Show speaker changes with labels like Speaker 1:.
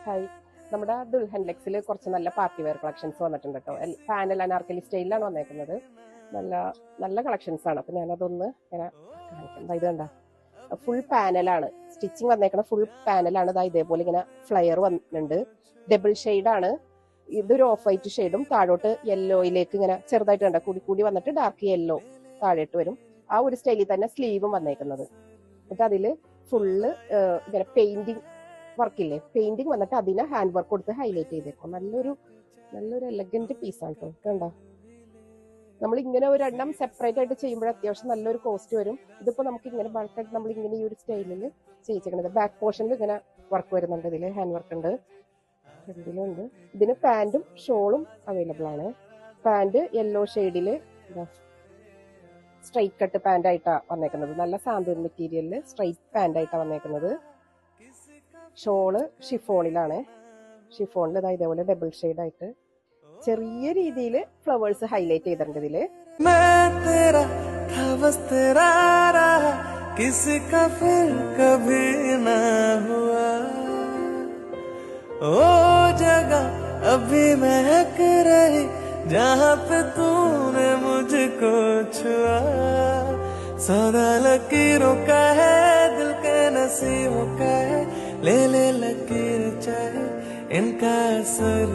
Speaker 1: Hi, നമ്മുടെ ദുൽഹൻ ലെക്സിൽ കുറച്ച് നല്ല പാർട്ടി വെയർ കളക്ഷൻസ് വന്നിട്ടുണ്ട് കേട്ടോ. പാനൽ അനാർക്കലി സ്റ്റൈലിലാണ് വന്നേക്കുന്നത്. നല്ല നല്ല കളക്ഷൻസ് ആണ്. അപ്പൊ ഞാനതൊന്ന് ഇങ്ങനെ കാണിക്കാം. ഇത് കണ്ട ഫുൾ പാനലാണ് സ്റ്റിച്ചിങ് വന്നേക്കണ, ഫുൾ പാനലാണ്. ഇതേപോലെ ഇങ്ങനെ ഫ്ലയർ വന്നിട്ടുണ്ട്. ഡബിൾ ഷെയ്ഡാണ്. ഇതൊരു ഓഫ് വൈറ്റ് ഷെയ്ഡും താഴോട്ട് യെല്ലോയിലേക്ക് ഇങ്ങനെ ചെറുതായിട്ട് കണ്ട കൂടി കൂടി വന്നിട്ട് ഡാർക്ക് യെല്ലോ താഴോട്ട് വരും. ആ ഒരു സ്റ്റൈലിൽ തന്നെ സ്ലീവും വന്നേക്കുന്നത്. എന്നിട്ട് അതില് ഫുള്ള് ഇങ്ങനെ പെയിന്റിങ് വർക്കില്ലേ, പെയിന്റിങ് വന്നിട്ട് അതിനെ ഹാൻഡ് വർക്ക് കൊടുത്ത് ഹൈലൈറ്റ് ചെയ്തേക്കും. നല്ലൊരു എലഗന്റ് പീസാണ് കേട്ടോ. കണ്ടോ, നമ്മൾ ഇങ്ങനെ ഒരെണ്ണം സെപ്പറേറ്റ് ആയിട്ട് ചെയ്യുമ്പോൾ അത്യാവശ്യം നല്ലൊരു കോസ്റ്റ് വരും. ഇതിപ്പോ നമുക്ക് ഇങ്ങനെ ബൾക്കായിട്ട് നമ്മൾ ഇങ്ങനെ ഈ ഒരു സ്റ്റൈലിൽ ചെയ്യിച്ചേക്കണത്. ബാക്ക് പോർഷനിൽ ഇങ്ങനെ വർക്ക് വരുന്നുണ്ട്. ഇതില് ഹാൻഡ് വർക്ക് ഉണ്ട്, ഫ്രണ്ടിലുണ്ട്. ഇതിന് പാന്റും ഷോളും അവൈലബിൾ ആണ്. പാന്റ് യെല്ലോ ഷെയ്ഡില് സ്ട്രൈറ്റ് കട്ട് പാന്റ് ആയിട്ടാ വന്നേക്കുന്നത്. നല്ല സാന്തൂർ മെറ്റീരിയലില് സ്ട്രൈറ്റ് പാന്റ് ആയിട്ടാ വന്നേക്കുന്നത്. ഷോള് ഷിഫോണിലാണ്. ഷിഫോണിൽ ഇതേപോലെ ഡബിൾ ഷെയ്ഡ് ആയിട്ട് ചെറിയ രീതിയിൽ ഫ്ലവേഴ്സ് ഹൈലൈറ്റ് ചെയ്തിട്ടുണ്ട് ഇതില്.
Speaker 2: अभी महक रही जहाँ पे तूने मुझको छुआ, सौदा लकीरों का है, दिल के नसीबों का है, ले ले लकीर चाहे इनका असर।